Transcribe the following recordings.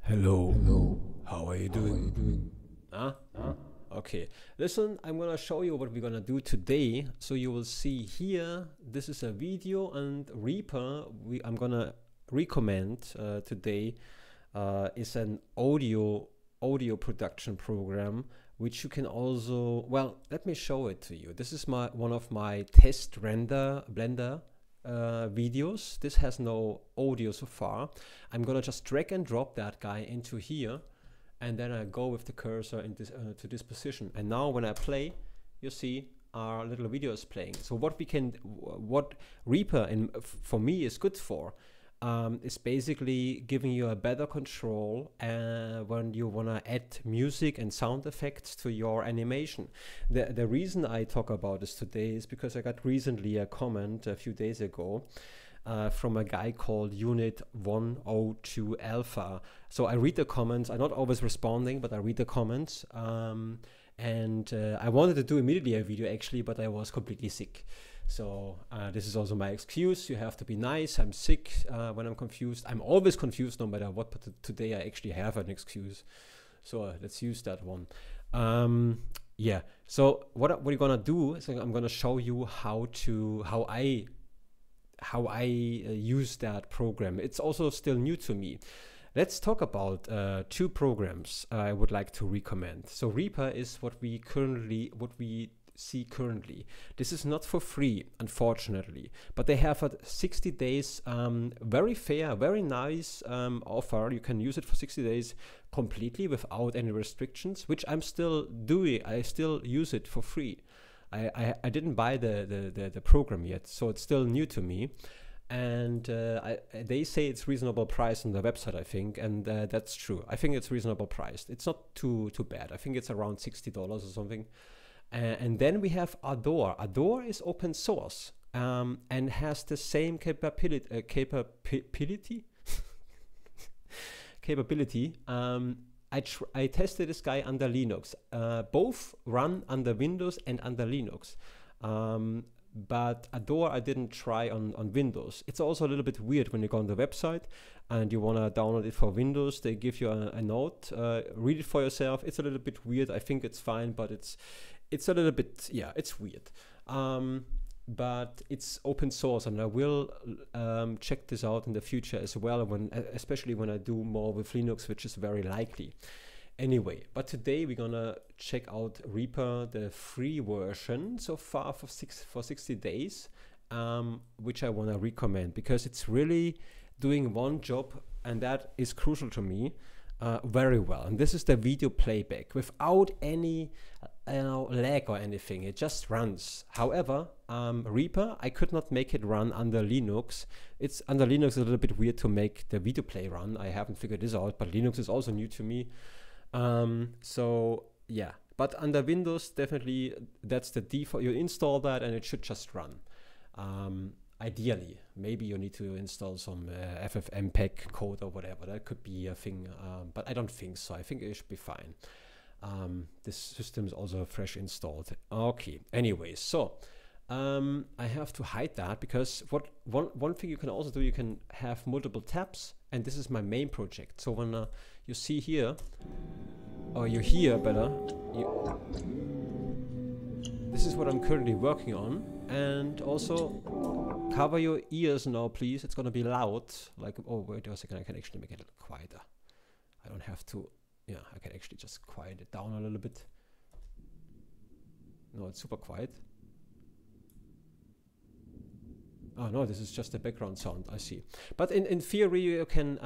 Hello. Hello. How are you How are you doing? doing? Huh? Okay. Listen, I'm gonna show you what we're gonna do today. So you will see here, this is a video, and Reaper, I'm gonna recommend today is an audio production program, which you can also, well, let me show it to you. This is one of my test render Blender videos. This has no audio so far. I'm gonna just drag and drop that guy into here, and then I go with the cursor in this to this position. And now when I play, you see our little video is playing. So what Reaper for me is good for is basically giving you a better control when you wanna add music and sound effects to your animation. The reason I talk about this today is because I got recently a comment a few days ago from a guy called Unit 102 Alpha. So I read the comments. I'm not always responding, but I read the comments. And I wanted to do immediately a video actually, but I was completely sick. So this is also my excuse. You have to be nice. I'm sick when I'm confused. I'm always confused no matter what, but today I actually have an excuse. So let's use that one. Yeah. So what we're gonna do is I'm gonna show you how I use that program. It's also still new to me. Let's talk about two programs I would like to recommend. So Reaper is what we see currently. This is not for free, unfortunately, but they have a 60 days very fair, very nice offer. You can use it for 60 days completely without any restrictions, which I'm still doing. I still use it for free. I didn't buy the program yet, so it's still new to me. And they say it's reasonable price on the website, I think, and that's true. I think it's reasonable priced. It's not too bad. I think it's around $60 or something. And then we have Adore. Adore is open source and has the same capability. I tested this guy under Linux. Both run under Windows and under Linux. But Adore I didn't try on Windows. It's also a little bit weird when you go on the website and you want to download it for Windows. They give you a note, read it for yourself. It's a little bit weird. I think it's fine, but it's a little bit, yeah, it's weird. But it's open source, and I will check this out in the future as well, especially when I do more with Linux, which is very likely. Anyway, but today we're gonna check out Reaper, the free version so far for 60 days, which I wanna recommend because it's really doing one job, and that is crucial to me, very well. And this is the video playback without any lag or anything. It just runs. However, Reaper, I could not make it run under Linux. It's under Linux a little bit weird to make the video play run. I haven't figured this out, but Linux is also new to me. So yeah, but under Windows, definitely that's the default. You install that and it should just run. Ideally, maybe you need to install some FFmpeg code or whatever. That could be a thing, but I don't think so. I think it should be fine. This system is also fresh installed. Okay, anyway, so I have to hide that because one thing you can also do, you can have multiple tabs, and this is my main project. So when you see here, or you hear better, this is what I'm currently working on. And also cover your ears now, please. It's gonna be loud. Like, oh wait a second, I can actually make it a little quieter. I don't have to. Yeah, I can actually just quiet it down a little bit. No, it's super quiet. Oh no, this is just the background sound, I see. But in theory, you can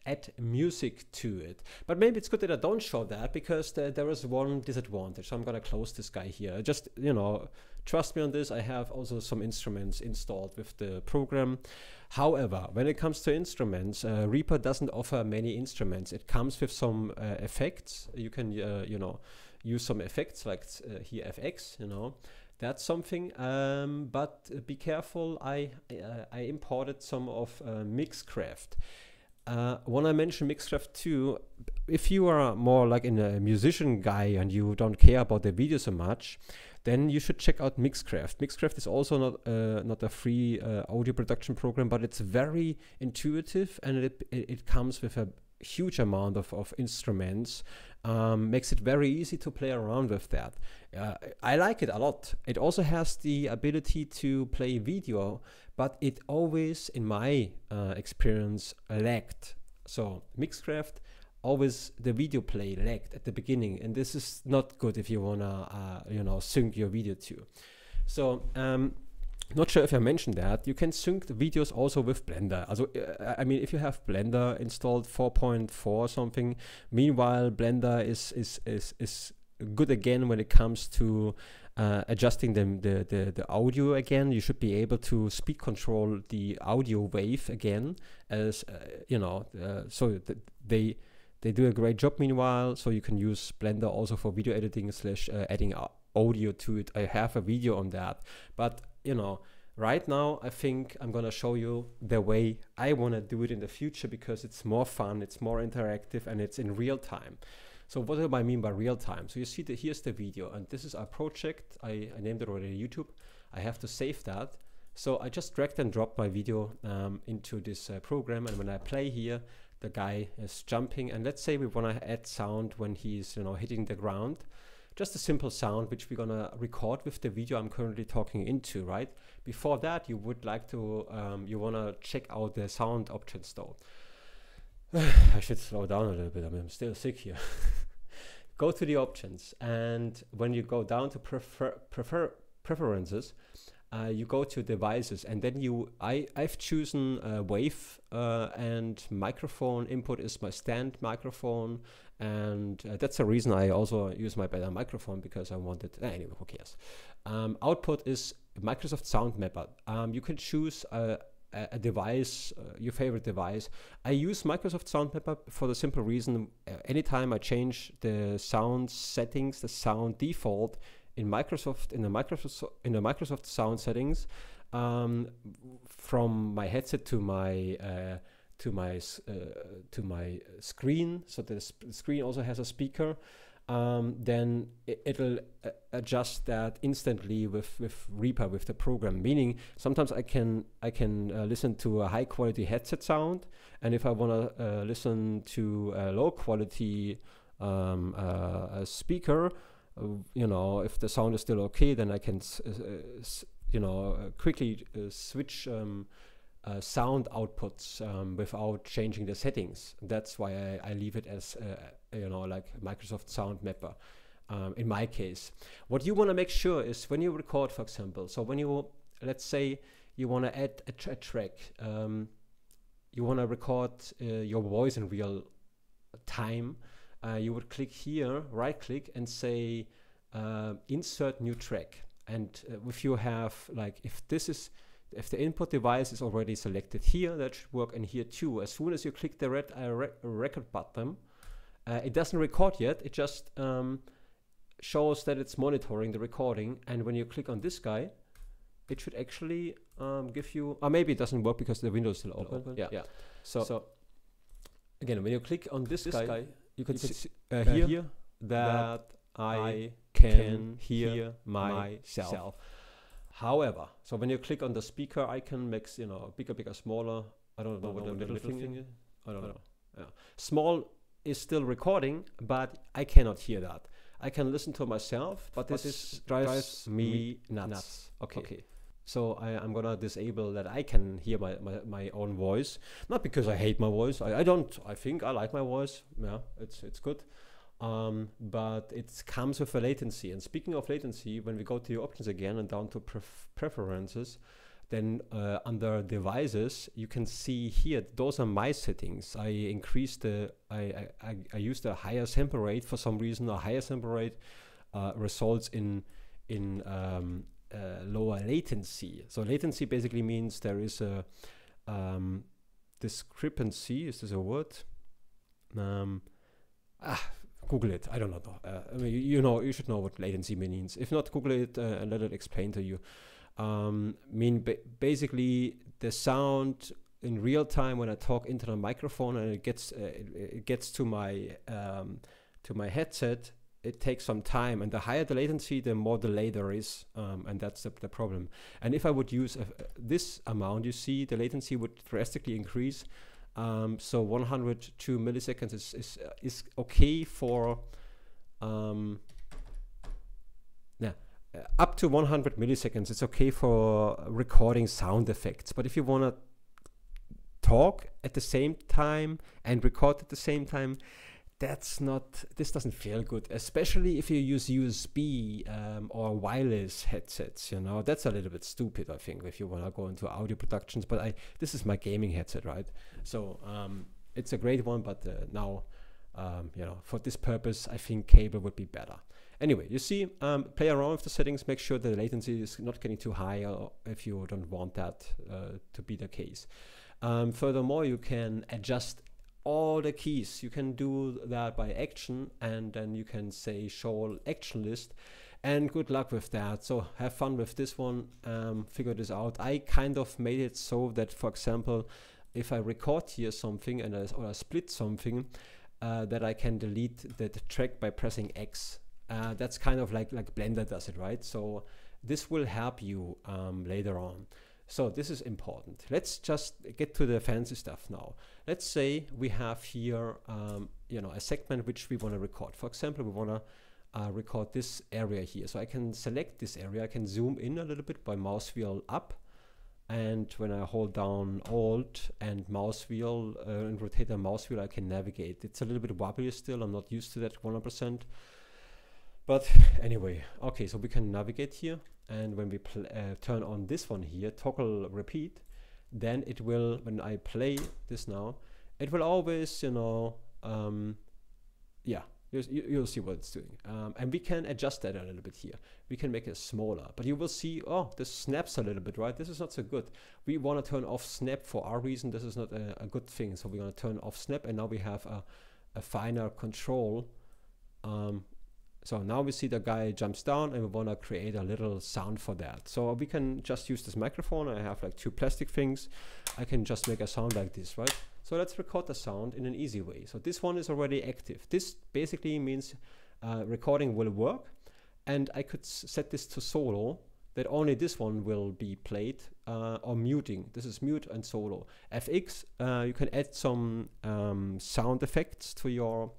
add music to it. But maybe it's good that I don't show that because there is one disadvantage. So I'm gonna close this guy here. Just, you know, trust me on this. I have also some instruments installed with the program. However, when it comes to instruments, Reaper doesn't offer many instruments. It comes with some effects. You can, you know, use some effects like here FX, you know. That's something, but be careful. I imported some of Mixcraft. When I mention Mixcraft too, if you are more like a musician guy and you don't care about the video so much, then you should check out Mixcraft. Mixcraft is also not a free audio production program, but it's very intuitive, and it comes with a huge amount of instruments, makes it very easy to play around with that. I like it a lot. It also has the ability to play video, but it always, in my experience, lagged. So Mixcraft, always the video play lagged at the beginning, and this is not good if you wanna sync your video to. So not sure if I mentioned that you can sync the videos also with Blender. Also, I mean, if you have Blender installed 4.4 or something, meanwhile Blender is good again when it comes to adjusting the audio again. You should be able to speed control the audio wave again, as so that they do a great job meanwhile. So you can use Blender also for video editing / adding audio to it. I have a video on that, but right now I think I'm gonna show you the way I want to do it in the future, because it's more fun, it's more interactive, and it's in real time. So what do I mean by real time? So you see that here's the video, and this is our project. I named it already YouTube. I have to save that. So I just dragged and dropped my video into this program, and when I play here, the guy is jumping, and let's say we want to add sound when he's hitting the ground. Just a simple sound which we're gonna record with the video I'm currently talking into, right? Before that, you would like to, you wanna check out the sound options though. I should slow down a little bit, I mean, I'm still sick here. Go to the options, and when you go down to preferences, you go to devices, and then I've chosen wave and microphone input is my stand microphone, and that's the reason I also use my better microphone, because I wanted, anyway, who cares. Output is Microsoft Sound Mapper. You can choose a device, your favorite device. I use Microsoft Sound Mapper for the simple reason, anytime I change the sound settings, the sound default in the Microsoft sound settings, from my headset to my screen, so the screen also has a speaker, then it'll adjust that instantly with Reaper, with the program. Meaning sometimes I can listen to a high quality headset sound, and if I want to listen to a low quality speaker, if the sound is still okay, then I can quickly switch sound outputs without changing the settings. That's why I leave it as like Microsoft Sound Mapper in my case. What you want to make sure is when you record, for example, so when you, let's say you want to add a track, you want to record your voice in real time, you would click here, right click, and say insert new track. And if you have, like, if the input device is already selected here, that should work, and here too. As soon as you click the red record button, it doesn't record yet, it just shows that it's monitoring the recording. And when you click on this guy, it should actually give you, or maybe it doesn't work because the window is still open. Yeah. So again, when you click on this guy, you can see here that I can hear myself. However, so when you click on the speaker icon, makes bigger, smaller. I don't know what the little thing is. I don't know. Yeah. Small is still recording, but I cannot hear that. I can listen to myself, but this drives me nuts. Okay. So I'm gonna disable that I can hear my own voice. Not because I hate my voice. I don't. I think I like my voice. Yeah, it's good. But it comes with a latency. And speaking of latency, when we go to the options again and down to preferences, then under devices, you can see here, those are my settings. I increased I used a higher sample rate for some reason. A higher sample rate results in lower latency. So latency basically means there is a discrepancy. Is this a word? Google it. I don't know. I mean, you should know what latency means. If not, Google it and let it explain to you. Basically the sound in real time when I talk into the microphone and it gets to my headset, it takes some time, and the higher the latency, the more delay there is, and that's the problem. And if I would use this amount, you see the latency would drastically increase. So 102 milliseconds is okay for up to 100 milliseconds. It's okay for recording sound effects. But if you want to talk at the same time and record at the same time, this doesn't feel good, especially if you use USB or wireless headsets. You know, that's a little bit stupid, I think, if you want to go into audio productions. But this is my gaming headset, right? So it's a great one, but now you know, for this purpose, I think cable would be better. Anyway, you see, play around with the settings, make sure the latency is not getting too high, or if you don't want that to be the case. Furthermore, you can adjust all the keys. You can do that by action, and then you can say show action list, and good luck with that. So have fun with this one, figure this out. I kind of made it so that, for example, if I record here something or I split something, that I can delete the track by pressing X. That's kind of like Blender does it, right? So this will help you later on. So this is important. Let's just get to the fancy stuff now. Let's say we have here, you know, a segment which we want to record. For example, we want to record this area here. So I can select this area. I can zoom in a little bit by mouse wheel up. And when I hold down Alt and mouse wheel and rotate the mouse wheel, I can navigate. It's a little bit wobbly still. I'm not used to that 100%. But anyway, okay, so we can navigate here. And when we turn on this one here, toggle repeat, then it will, when I play this now, it will always, you know, yeah, you'll see what it's doing. And we can adjust that a little bit here. We can make it smaller, but you will see, oh, this snaps a little bit, right? This is not so good. We want to turn off snap for our reason. This is not a good thing. So we're going to turn off snap, and now we have a finer control. So now we see the guy jumps down, and we want to create a little sound for that. So we can just use this microphone. I have like two plastic things. I can just make a sound like this, right? So let's record the sound in an easy way. So this one is already active. This basically means recording will work. And I could set this to solo, that only this one will be played, or muting. This is mute and solo. FX, you can add some sound effects to your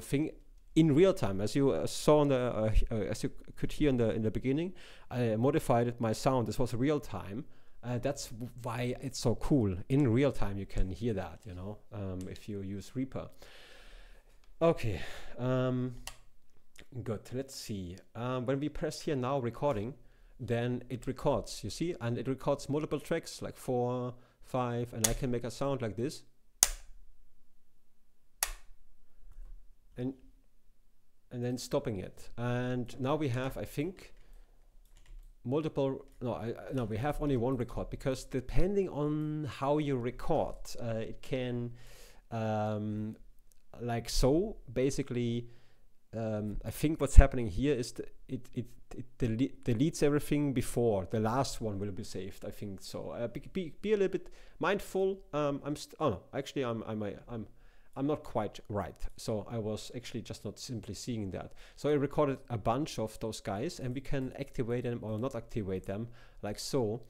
thing in real time. As you saw in the, as you could hear in the beginning, I modified my sound. This was real time. That's why it's so cool. In real time, you can hear that, you know, if you use Reaper. Okay, good. Let's see. When we press here now recording, then it records, you see, and it records multiple tracks, like 4, 5, and I can make a sound like this. And then stopping it. And now we have, I think, multiple, no, we have only one record, because depending on how you record, it can, like so, basically, I think what's happening here is it deletes everything before the last one will be saved. I think so. Be a little bit mindful. I'm not quite right. So I was actually just not simply seeing that. So I recorded a bunch of those guys, and we can activate them or not activate them, like so.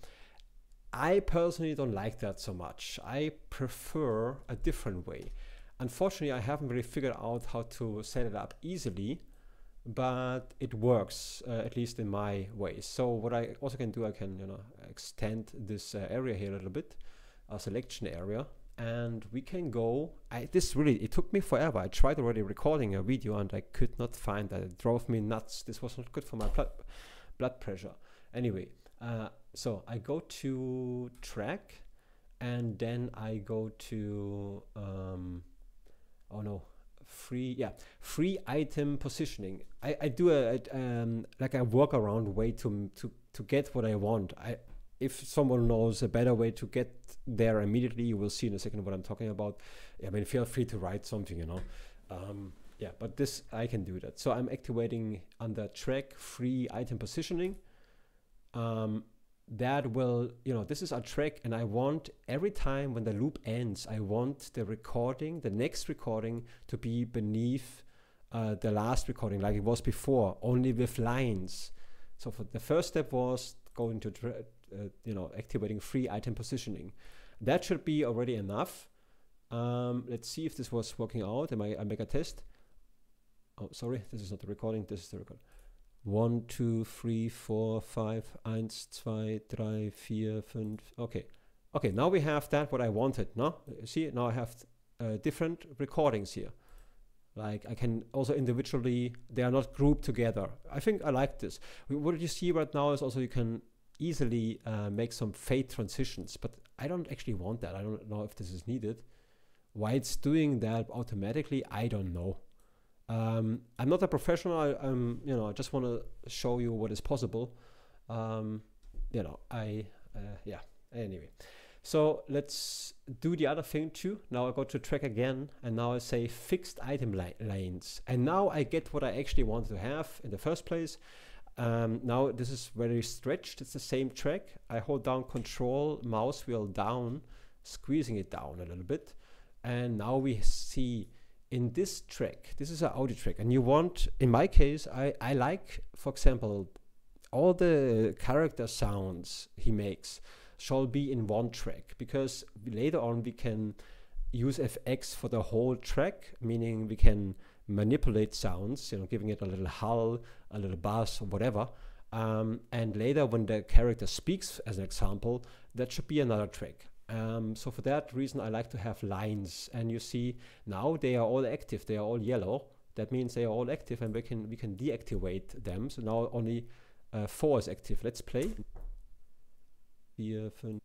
I personally don't like that so much. I prefer a different way. Unfortunately, I haven't really figured out how to set it up easily, but it works, at least in my way. So what I also can do, I can, you know, extend this area here a little bit, a selection area. And we can go, it took me forever. I tried already recording a video and I could not find that. It drove me nuts. This was not good for my blood pressure. Anyway, so I go to track, and then I go to, free item positioning. I do like a workaround way to get what I want. If someone knows a better way to get there immediately, you will see in a second what I'm talking about. I mean, feel free to write something, you know. Yeah, but this, I can do that. So I'm activating under track free item positioning. That will, you know, this is a track, and I want every time when the loop ends, I want the recording, the next recording, to be beneath the last recording, like it was before, only with lines. So for the first step was going to you know, activating free item positioning. That should be already enough. Let's see if this was working out. I make a test. Oh, sorry, this is not the recording, this is the recording. 1, 2, 3, 4, 5, 1, 2, 3, 4, 5. Okay. Okay, now we have that what I wanted, no? See, now I have different recordings here. Like I can also individually, they are not grouped together. I think I like this. What you see right now is also you can easily make some fade transitions, but I don't actually want that. I don't know if this is needed. Why it's doing that automatically, I don't know. I'm not a professional. You know, I just want to show you what is possible. You know, yeah. Anyway, so let's do the other thing too. Now I go to track again, and now I say fixed item lanes, and now I get what I actually wanted to have in the first place. Now this is very stretched. It's the same track. I hold down Control, mouse wheel down, squeezing it down a little bit, and now we see. In this track, this is an audio track, and you want, in my case, I like, for example, all the character sounds he makes shall be in one track, because later on we can use FX for the whole track, meaning we can manipulate sounds, you know, giving it a little hull, a little bass, or whatever. And later when the character speaks, as an example, that should be another track. So for that reason, I like to have lines, and you see now they are all active. They are all yellow. That means they are all active, and we can deactivate them. So now only 4 is active. Let's play. And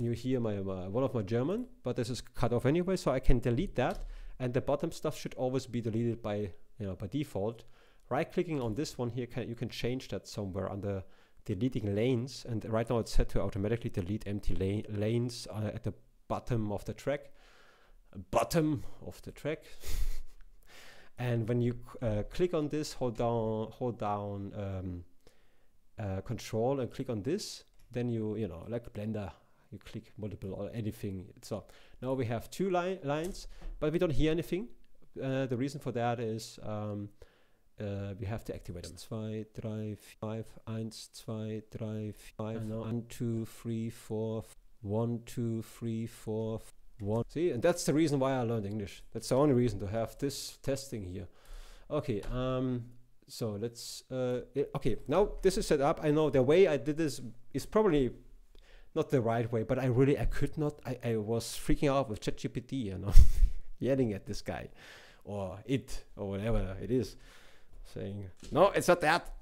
you hear my one of my German, but this is cut off anyway, so I can delete that. And the bottom stuff should always be deleted by by default. Right-clicking on this one here, you can change that somewhere under deleting lanes, and right now it's set to automatically delete empty lanes at the bottom of the track. And when you click on this, hold down Control and click on this, then you know, like Blender, you click multiple or anything. So now we have 2 lines, but we don't hear anything. The reason for that is we have to activate them. 2, 3, 5, 1, 2, 3, 5, 1, 2, 3, 4, 1, 2, 3, 4, 1. See, and that's the reason why I learned English. That's the only reason to have this testing here. Okay, so let's, okay, now this is set up. I know the way I did this is probably not the right way, but I could not, I was freaking out with ChatGPT, you know, yelling at this guy, or it, or whatever it is. Saying, no, it's not that.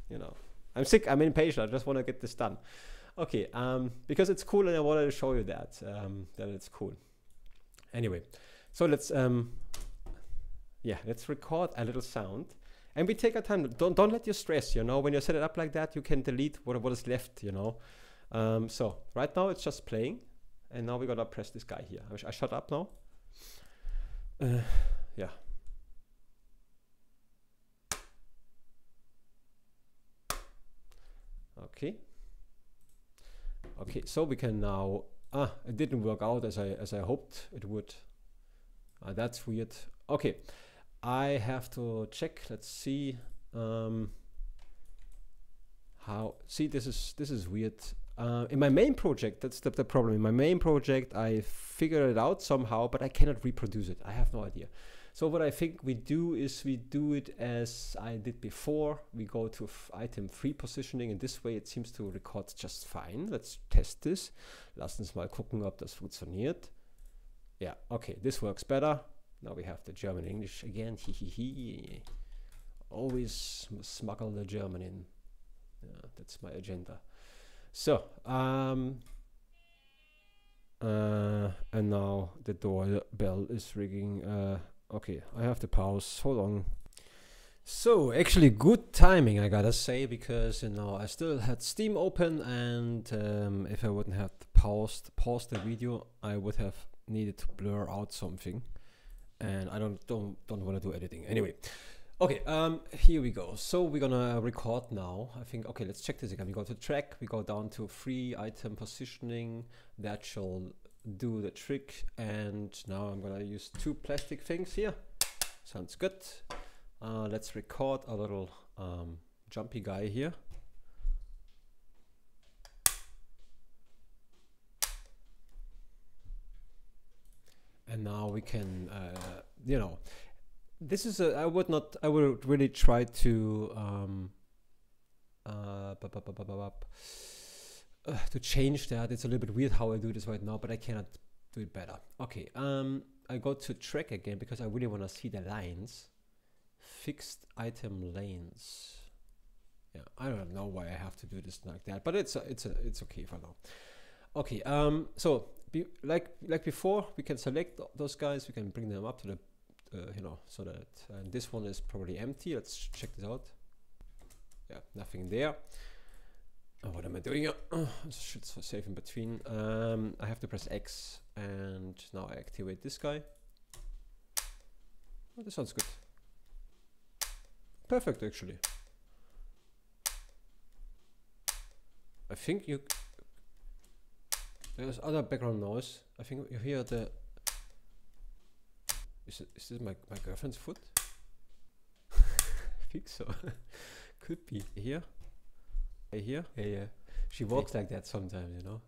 You know, I'm sick, I'm impatient, I just want to get this done. Okay, because it's cool and I wanted to show you that, that it's cool. Anyway, so let's, yeah, let's record a little sound. And we take our time, don't let you stress, you know, when you set it up like that, you can delete what is left, you know. So right now it's just playing, and now we're gonna press this guy here. I shut up now. Yeah. Okay. Okay, so we can now, it didn't work out as I hoped it would. That's weird. Okay, I have to check. Let's see how. See, this is weird. In my main project, that's the problem. In my main project, I figured it out somehow, but I cannot reproduce it. I have no idea. So what I think we do is we do it as I did before. We go to item 3 positioning, and this way it seems to record just fine. Let's test this. Lass uns mal gucken, ob das funktioniert. Yeah, okay, this works better. Now we have the German English again. Always smuggle the German in. Yeah, that's my agenda. So, and now the doorbell is ringing. Okay, I have to pause. Hold on. So actually good timing, I gotta say, because you know I still had Steam open, and if I wouldn't have paused the video, I would have needed to blur out something, and I don't want to do editing anyway. Okay, here we go. So we're gonna record now. I think, okay, let's check this again. We go to track, we go down to 3 item positioning. That shall do the trick. And now I'm gonna use 2 plastic things here. Sounds good. Let's record a little jumpy guy here. and now we can, you know, this is a, I would really try to change that. It's a little bit weird how I do this right now, but I cannot do it better. Okay, I go to track again because I really want to see the lines. Fixed item lanes. Yeah, I don't know why I have to do this like that, but it's okay for now. Okay, so like before, we can select those guys. We can bring them up to the you know, so that this one is probably empty. Let's check this out. Yeah, nothing there. Oh, what am I doing here? Oh, I should save in between. I have to press X, and now I activate this guy. Oh, this sounds good. Perfect, actually. I think there's other background noise. I think you hear the. Is this my girlfriend's foot? I think so. Could be here. Here. Yeah. She walks like that sometimes, you know.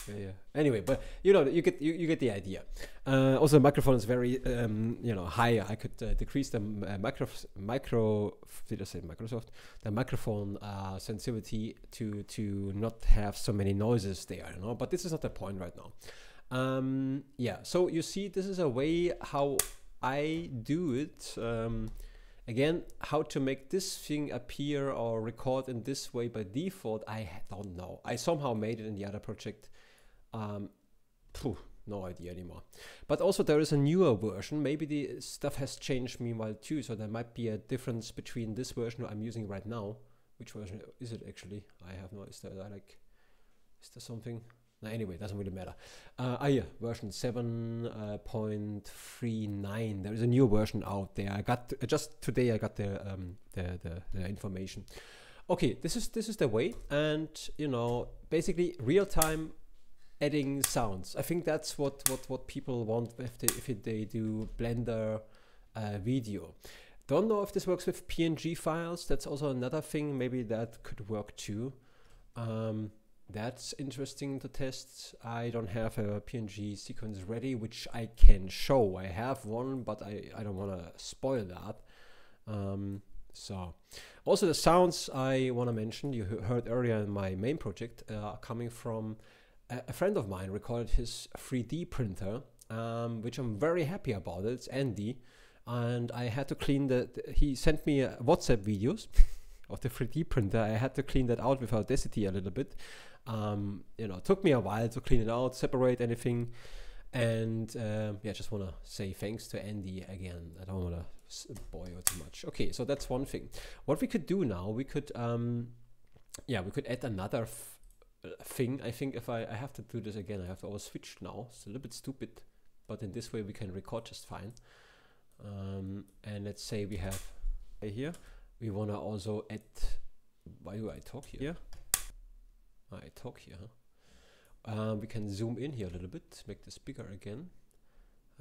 Yeah. Anyway, but you know, you get the idea. Also, the microphone is very you know, high. I could decrease the the microphone sensitivity to not have so many noises there, you know. But this is not the point right now. Yeah, so you see, this is a way how I do it. Again, how to make this thing appear or record in this way by default, I don't know. I somehow made it in the other project. No idea anymore. But also there is a newer version. Maybe the stuff has changed meanwhile too, so there might be a difference between this version I'm using right now. Which version is it actually? I have no, is there something? No, anyway, it doesn't really matter. Yeah, version 7.39. There is a new version out there. I got just today. I got the information. Okay, this is the way, and you know, basically real time adding sounds. I think that's what people want if they do Blender video. Don't know if this works with PNG files. That's also another thing. Maybe that could work too. That's interesting to test. I don't have a PNG sequence ready, which I can show. I have one, but I don't want to spoil that. So also the sounds I want to mention, you heard earlier in my main project, are coming from a friend of mine recorded his 3D printer, which I'm very happy about. It's Andy, and I had to clean he sent me WhatsApp videos of the 3D printer. I had to clean that out with Audacity a little bit. You know, it took me a while to clean it out, separate anything, and yeah, just want to say thanks to Andy again. I don't want to bore you too much. Okay, so that's one thing. What we could do now, we could yeah, we could add another thing. I think if I have to do this again, I have to always switch now. It's a little bit stupid, but in this way we can record just fine. And let's say we have here, we want to also add, why do I talk here? I talk here. We can zoom in here a little bit, make this bigger again.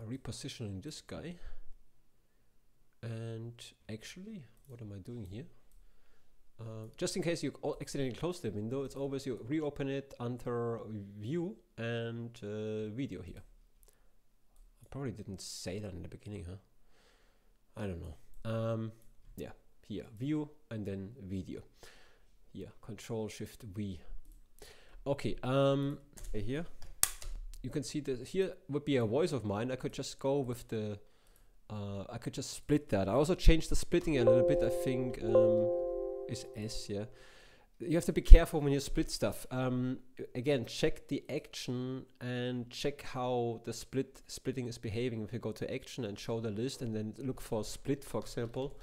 Repositioning this guy. And actually, what am I doing here? Just in case you accidentally close the window, it's always you reopen it under view and video here. I probably didn't say that in the beginning, huh? I don't know. Yeah, here, view and then video. Here, Control-Shift-V. Okay, here you can see that here would be a voice of mine. I could just go with the, I could just split that. I also changed the splitting a little bit. I think is S, yeah. You have to be careful when you split stuff. Again, check the action and check how the splitting is behaving. If you go to action and show the list and then look for split, for example,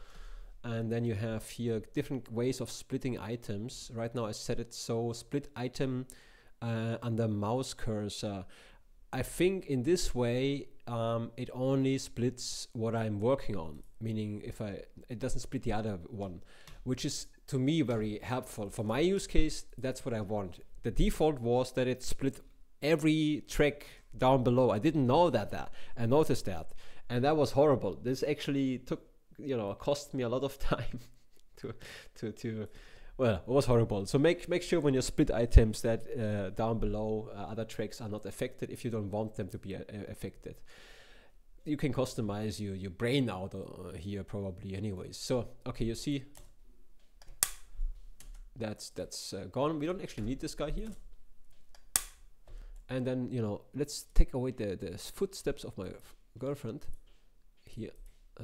and then you have here different ways of splitting items. Right now I set it so split item under mouse cursor. I think in this way it only splits what I'm working on, meaning it doesn't split the other one, which is to me very helpful. For my use case, that's what I want. The default was that it split every track down below. I didn't know that. I noticed that, and that was horrible. This actually took, you know, cost me a lot of time to Well, it was horrible. So make sure when you split items that down below other tracks are not affected if you don't want them to be affected. You can customize your brain out here probably anyways. So okay, you see that's gone. We don't actually need this guy here. And then, you know, let's take away the footsteps of my girlfriend here,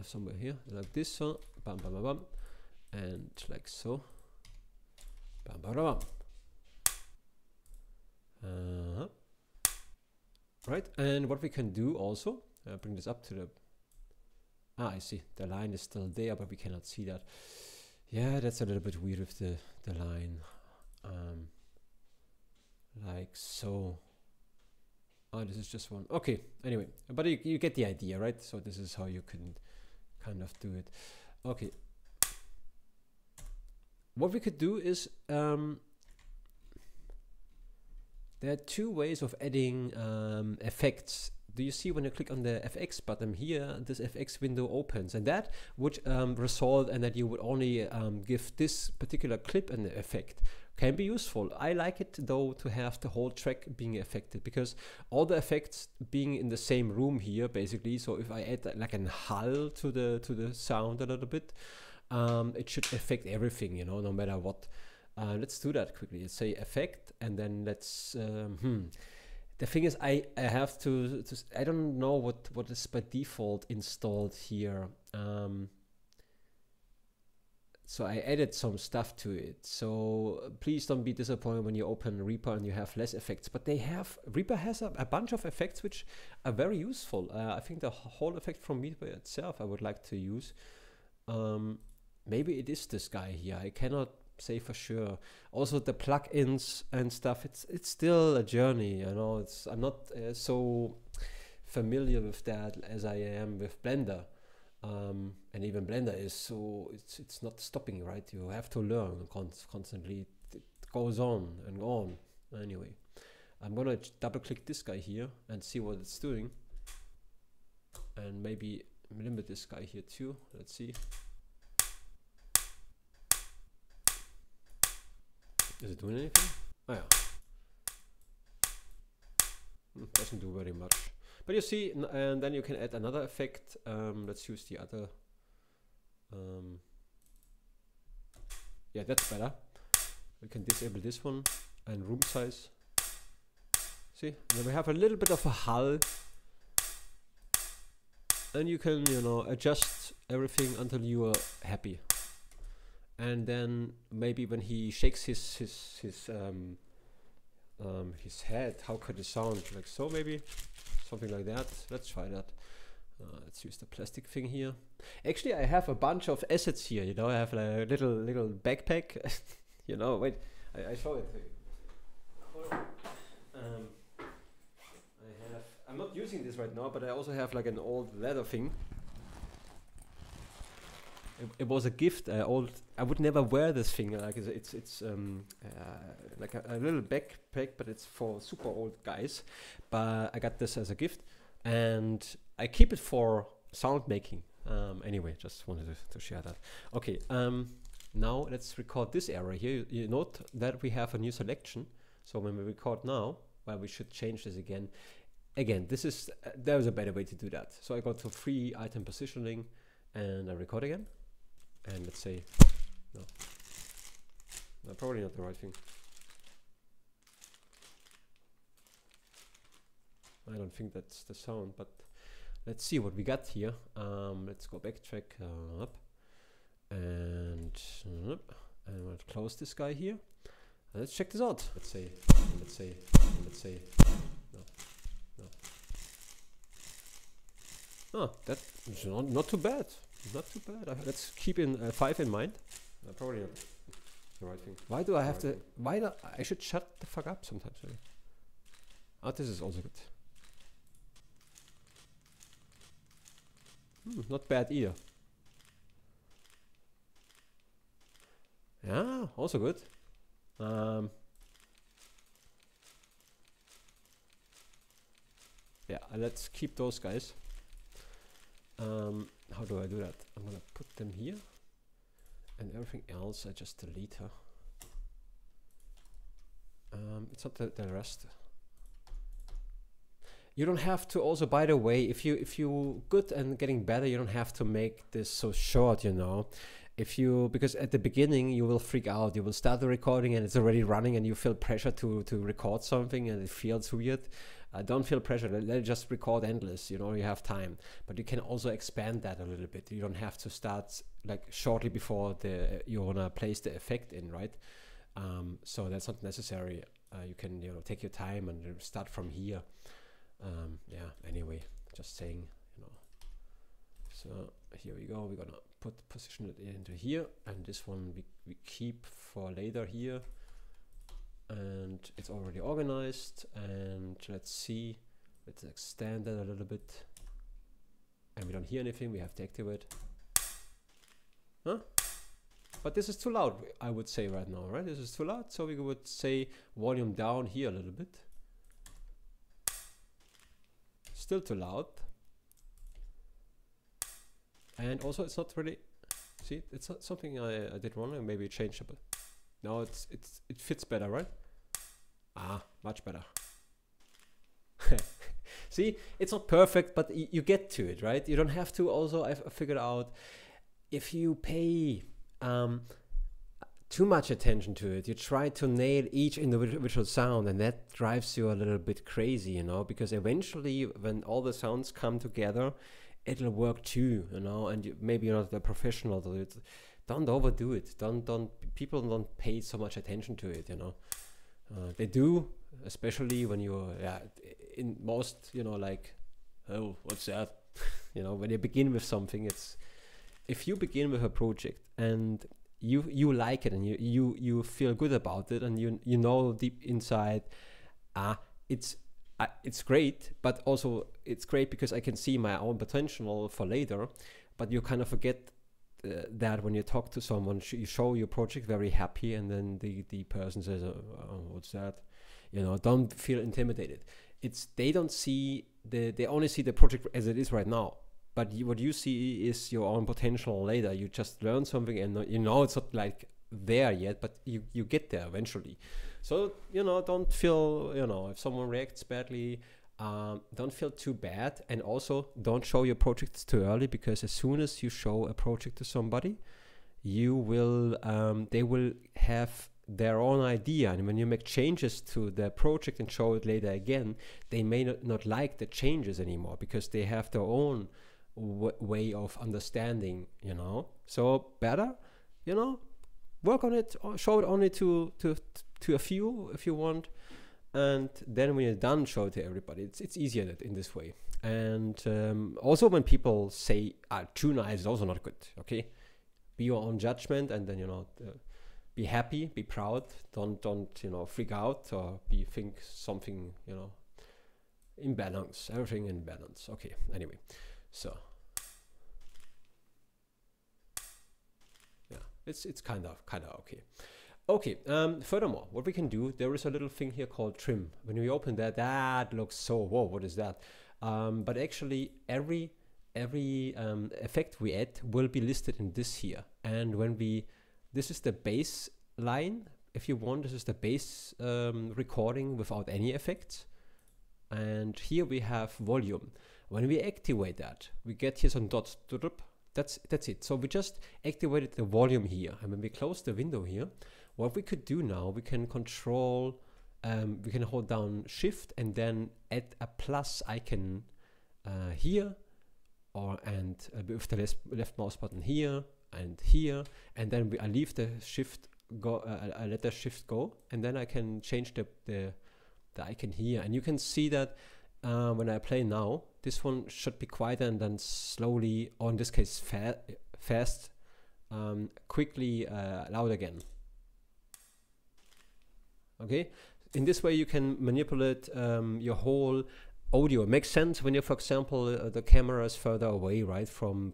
somewhere here, like this, so bam bam bam bam, and like so, bam bam bam bam. Right, and what we can do also, bring this up to the, I see, the line is still there, but we cannot see that. Yeah, that's a little bit weird with the line, like so. Oh, this is just one. Okay, anyway, but you get the idea, right? So this is how you can kind of do it. Okay. What we could do is, there are two ways of adding effects. Do you see when you click on the FX button here, this FX window opens, and that would result in that you would only give this particular clip an effect. Can be useful. I like it though to have the whole track being affected, because all the effects being in the same room here basically. So if I add like a hull to the sound a little bit, it should affect everything, you know, no matter what. Let's do that quickly. Let's say effect, and then let's the thing is I have to I don't know what is by default installed here. So I added some stuff to it. So please don't be disappointed when you open Reaper and you have less effects. But Reaper has a bunch of effects which are very useful. I think the whole effect from Reaper itself I would like to use. Maybe it is this guy here. I cannot say for sure. Also the plugins and stuff. It's still a journey. You know, I'm not so familiar with that as I am with Blender. And even Blender is so it's not stopping, right? You have to learn constantly. It goes on and on. Anyway, I'm gonna double click this guy here and see what it's doing, and maybe limit this guy here too. Let's see. Is it doing anything? Oh yeah. Doesn't do very much. But you see, and then you can add another effect. Let's use the other. Yeah, that's better. We can disable this one and room size. See, and then we have a little bit of a hull, and you can, you know, adjust everything until you are happy. And then maybe when he shakes his head, how could it sound? Like so, maybe. Something like that. Let's try that. Let's use the plastic thing here. Actually, I have a bunch of assets here. You know, I have a little backpack. You know, wait, I show it to you. I'm not using this right now, but I also have like an old leather thing. It was a gift. I would never wear this thing. Like it's like a little backpack, but it's for super old guys. But I got this as a gift, and I keep it for sound making. Anyway, just wanted to share that. Okay. Now let's record this area here. You note that we have a new selection. So when we record now, well, we should change this again. Again, this is there is a better way to do that. So I go to free item positioning, and I record again. And let's say, no, probably not the right thing. I don't think that's the sound, but let's see what we got here. Let's go backtrack up, and we'll close this guy here. Let's check this out. Let's say, no. Oh, that's not too bad. Not too bad. Let's keep in 5 in mind. Probably not the right thing. Why do I have to? Why do I should shut the fuck up sometimes? Really. Oh, this is also good. Not bad either. Yeah, also good. Yeah, let's keep those guys. How do I do that? I'm gonna put them here, and everything else I just delete her. It's not the rest. You don't have to also, by the way, if you good and getting better, you don't have to make this so short, you know. Because at the beginning you will freak out. You will start the recording and it's already running and you feel pressure to record something and it feels weird. Don't feel pressure. Let it just record endless, you know, you have time. But you can also expand that a little bit. You don't have to start like shortly before you wanna place the effect in, right? So that's not necessary. You can, you know, take your time and start from here. Yeah, anyway, just saying, you know. So here we go. We're gonna position it into here, and this one we keep for later here, and it's already organized. And let's see, let's extend that a little bit, and we don't hear anything. We have to activate. Huh? But this is too loud, I would say right now, right? This is too loud, so we would say volume down here a little bit. Still too loud. And also it's not really, see, it's not something I did wrong, and maybe change it. No, it fits better, right? Ah, much better. See, it's not perfect, but you get to it, right? You don't have to. Also, I figured out, if you pay too much attention to it, you try to nail each individual sound, and that drives you a little bit crazy, you know, because eventually when all the sounds come together, it'll work too, you know. And maybe you're not a professional, so don't overdo it. People don't pay so much attention to it, you know. They do, especially when you're in most, you know, like, oh, what's that? You know, when you begin with something, if you begin with a project and you like it and you feel good about it, and you know deep inside, it's great, but also it's great because I can see my own potential for later. But you kind of forget that when you talk to someone, you show your project very happy, and then the person says, oh, what's that? You know, don't feel intimidated. They don't see they only see the project as it is right now. But what you see is your own potential later. You just learn something, and you know it's not like there yet, but you get there eventually. So, you know, don't feel, you know, if someone reacts badly, don't feel too bad. And also don't show your projects too early, because as soon as you show a project to somebody, you will they will have their own idea, and when you make changes to the project and show it later again, they may not like the changes anymore, because they have their own way of understanding, you know. So better, you know, work on it, or show it only to a few if you want, and then when you're done, show it to everybody. It's easier in this way. And also when people say too nice is also not good. Okay, be your own judgment, and then, you know, be happy, be proud. Don't you know, freak out or think something, you know, in balance. Everything in balance. Okay. Anyway, so yeah, it's kind of okay. Okay. Furthermore, what we can do, there is a little thing here called trim. When we open that looks so, whoa, what is that? But actually, every effect we add will be listed in this here. And when this is the bass line. If you want, this is the bass recording without any effects. And here we have volume. When we activate that, we get here some dots. That's it. So we just activated the volume here. And when we close the window here, what we could do now, we can control, we can hold down Shift and then add a plus icon here, and with the left mouse button here, and then I leave the shift go. I let the shift go, and then I can change the icon here, and you can see that when I play now, this one should be quieter, and then slowly, or in this case fast, quickly loud again. Okay, in this way you can manipulate your whole audio. It makes sense when you, for example, the camera is further away, right, from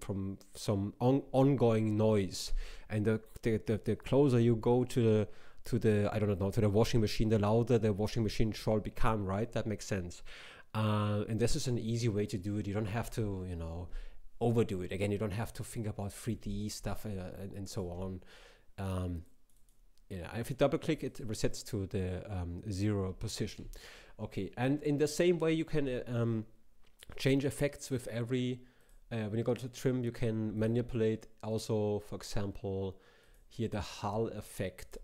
some ongoing noise, and the closer you go to the I don't know, to the washing machine, the louder the washing machine shall become, right? That makes sense. And this is an easy way to do it. You don't have to, you know, overdo it. Again, you don't have to think about 3D stuff and so on. yeah, if you double click, it resets to the 0 position. Okay, and in the same way, you can change effects with every. When you go to trim, you can manipulate also, for example, here the hull effect.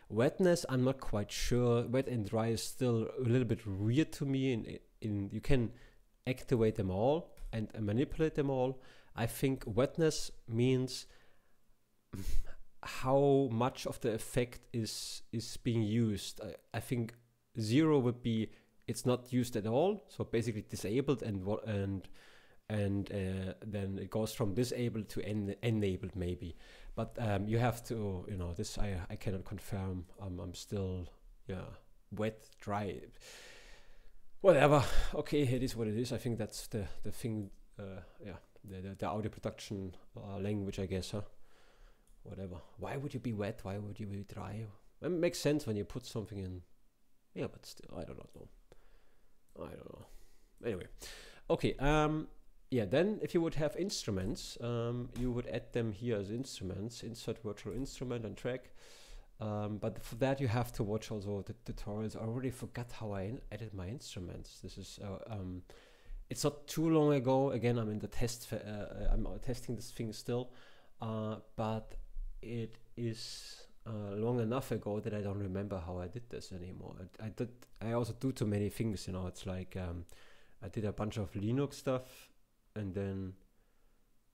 Wetness, I'm not quite sure. Wet and dry is still a little bit weird to me. In you can activate them all and manipulate them all. I think wetness means how much of the effect is being used. I think 0 would be it's not used at all, so basically disabled, and then it goes from disabled to enabled maybe. But you have to, you know, this I cannot confirm. I'm still, yeah, wet, dry, whatever. Okay, it is what it is. I think that's the thing. Yeah, the audio production language, I guess, huh? Whatever. Why would you be wet? Why would you be dry? It makes sense when you put something in. Yeah, but still, I don't know. I don't know. Anyway, okay. Yeah, then if you would have instruments, you would add them here as instruments, insert virtual instrument and track. But for that you have to watch also the tutorials. I already forgot how I added my instruments. This is, it's not too long ago. Again, I'm in the test, I'm testing this thing still, but it is long enough ago that I don't remember how I did this anymore. I also do too many things, you know. It's like, I did a bunch of Linux stuff. And then,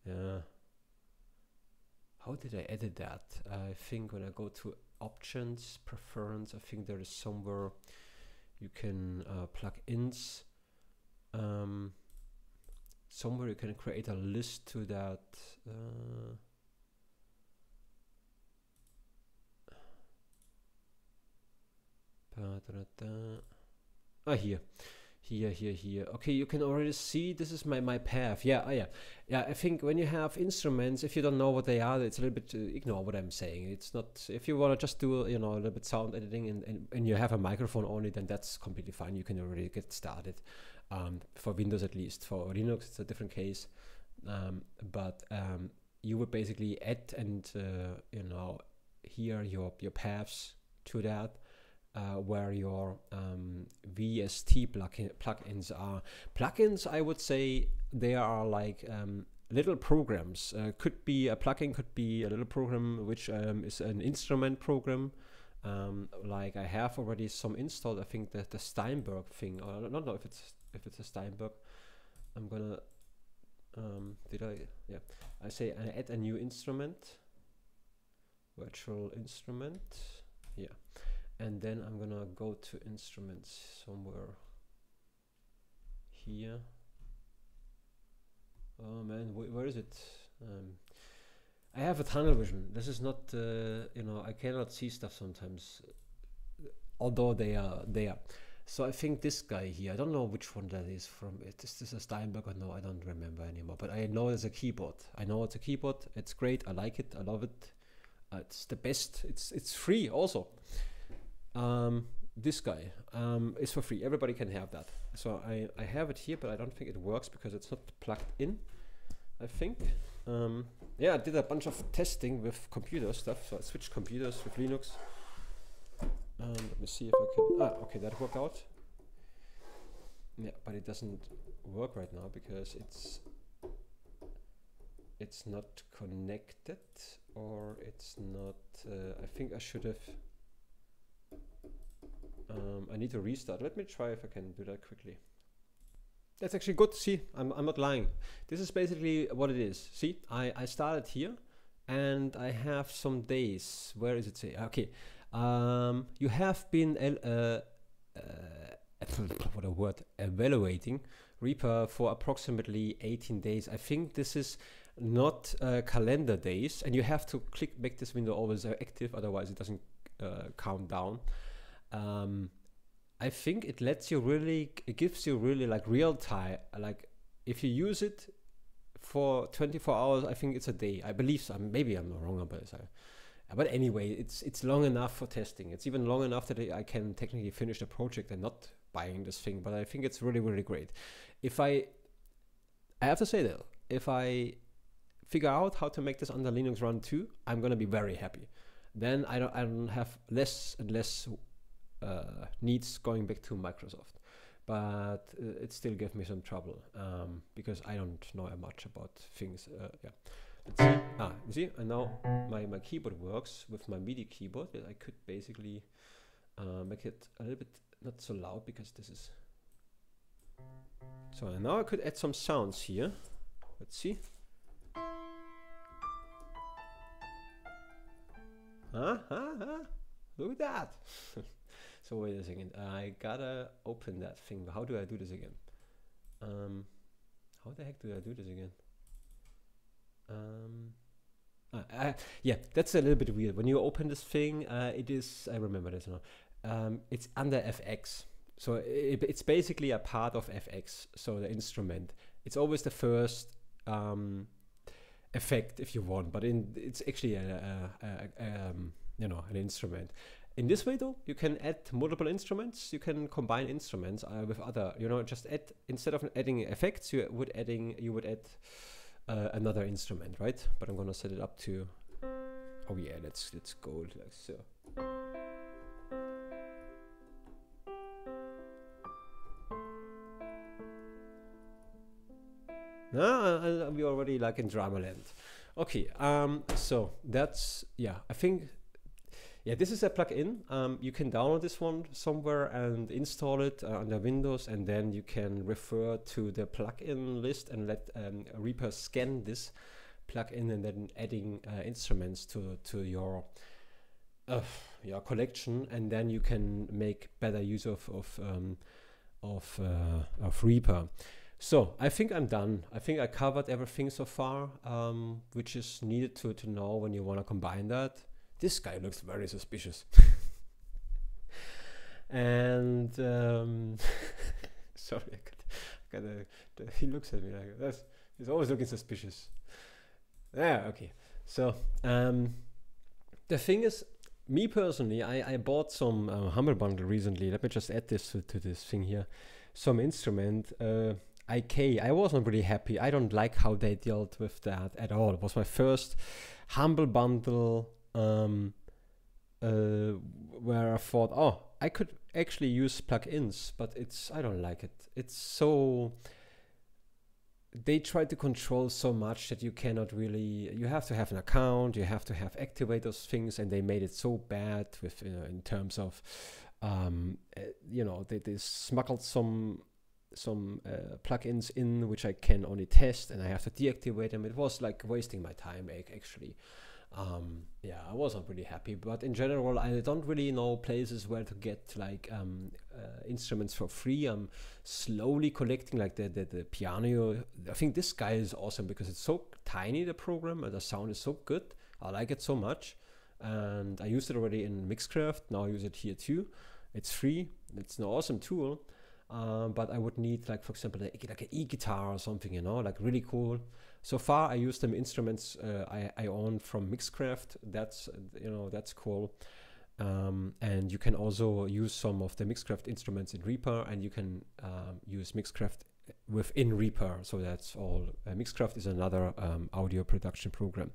yeah, how did I edit that? I think when I go to options, preference, I think there is somewhere you can plug ins. Somewhere you can create a list to that. Here. Okay, you can already see this is my path. Yeah, I think when you have instruments, if you don't know what they are, it's a little bit ignore what I'm saying. It's not, if you want to just do, you know, a little bit sound editing and you have a microphone only, then that's completely fine. You can already get started. For Windows at least. For Linux it's a different case. But you would basically add and you know, here your paths to that. Where your VST plugins are. Plugins, I would say, they are like little programs. Could be a plugin, could be a little program which is an instrument program. Like I have already some installed. I think that the Steinberg thing, or I don't know if it's a Steinberg. I'm gonna I say I add a new instrument, virtual instrument, yeah. And then I'm gonna go to instruments somewhere here. Oh man, where is it? I have a tunnel vision. This is not, you know, I cannot see stuff sometimes, although they are there. So I think this guy here, I don't know which one that is from. Is this a Steinberg or no? I don't remember anymore. But I know it's a keyboard. I know it's a keyboard. It's great. I like it. I love it. It's the best. It's free also. This guy is for free. Everybody can have that. So I have it here, but I don't think it works because it's not plugged in, I think. Yeah, I did a bunch of testing with computer stuff. So I switched computers with Linux. Let me see if I can. Okay, that worked out. Yeah, but it doesn't work right now because it's not connected, or it's not. I think I should have. I need to restart. Let me try if I can do that quickly. That's actually good. See, I'm not lying. This is basically what it is. See, I started here, and I have some days. Where is it? Say okay. You have been what a word, evaluating Reaper for approximately 18 days. I think this is not calendar days, and you have to make this window always active, otherwise it doesn't count down. I think it lets you really, it gives you really like real time, like if you use it for 24 hours, I think it's a day. I believe so. Maybe I'm wrong about this. But anyway, it's long enough for testing. It's even long enough that I can technically finish the project and not buying this thing. But I think it's really, really great. If I have to say though, if I figure out how to make this under Linux run too, I'm gonna be very happy. then I don't have less and less needs going back to Microsoft. But it still gave me some trouble because I don't know much about things. Yeah, let's see. You see, and now my keyboard works with my MIDI keyboard. I could basically make it a little bit not so loud because this is. So now I could add some sounds here. Let's see. Look at that. So wait a second, I gotta open that thing. How do I do this again? How the heck do I do this again? Yeah, that's a little bit weird. When you open this thing, it is, I remember this now, it's under FX. So it's basically a part of FX, so the instrument. It's always the first effect if you want, but it's actually you know, an instrument. In this way though, you can add multiple instruments. You can combine instruments with other, you know, just add, instead of adding effects, you would add another instrument, right? But I'm gonna set it up to, oh yeah, let's go like so. No, we're already like in drama land. Okay, so that's, yeah, I think, yeah, this is a plugin. You can download this one somewhere and install it under Windows, and then you can refer to the plugin list and let Reaper scan this plugin and then adding instruments to your collection, and then you can make better use of Reaper. So I think I'm done. I think I covered everything so far, which is needed to know when you want to combine that. This guy looks very suspicious. And sorry, he looks at me like he's always looking suspicious. Yeah, okay. So the thing is, me personally, I bought some Humble Bundle recently. Let me just add this to this thing here. Some instrument. IK. I wasn't really happy. I don't like how they dealt with that at all. It was my first Humble Bundle where I thought, oh, I could actually use plugins, but I don't like it. It's so, they try to control so much that you cannot really, you have to have an account, you have to activate those things, and they made it so bad with, in terms of, you know, they smuggled some plugins in which I can only test, and I have to deactivate them. It was like wasting my time actually. Yeah, I wasn't really happy, but in general I don't really know places where to get like instruments for free. I'm slowly collecting like the piano. I think this guy is awesome because it's so tiny, the program, and the sound is so good. I like it so much, and I used it already in Mixcraft. Now I use it here too. It's free. It's an awesome tool. But I would need, like, for example, like an e-guitar or something, you know, like really cool. So far, I use them instruments I own from Mixcraft. That's, you know, that's cool. And you can also use some of the Mixcraft instruments in Reaper, and you can use Mixcraft within Reaper. So that's all. Mixcraft is another audio production program.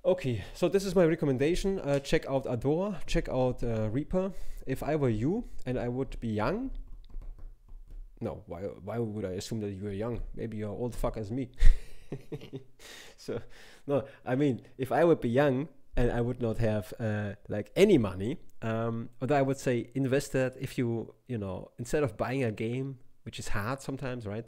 Okay, so this is my recommendation. Check out Adore, check out Reaper. If I were you and I would be young, no, why would I assume that you are young? Maybe you're old fuck as me. So, no, I mean, if I would be young and I would not have like any money, but I would say invest that. If you know, instead of buying a game, which is hard sometimes, right?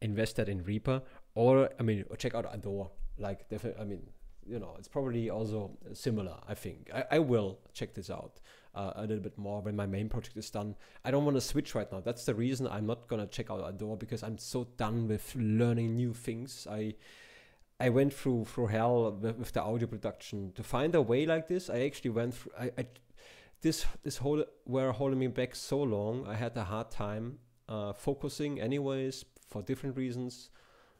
Invest that in Reaper, or I mean, check out Adore. Like, definitely, I mean, you know, it's probably also similar. I think I will check this out a little bit more when my main project is done. I don't want to switch right now. That's the reason I'm not gonna check out Adore, because I'm so done with learning new things. I went through hell with the audio production to find a way like this. I actually went through. This whole were holding me back so long. I had a hard time focusing, anyways, for different reasons.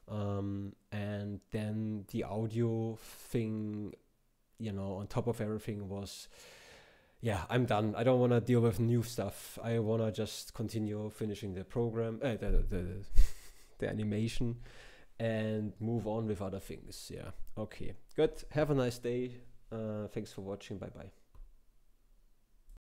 And then the audio thing, you know, on top of everything was, yeah, I'm done. I don't want to deal with new stuff. I want to just continue finishing the program, the animation, and move on with other things. Yeah. Okay. Good. Have a nice day. Thanks for watching. Bye bye.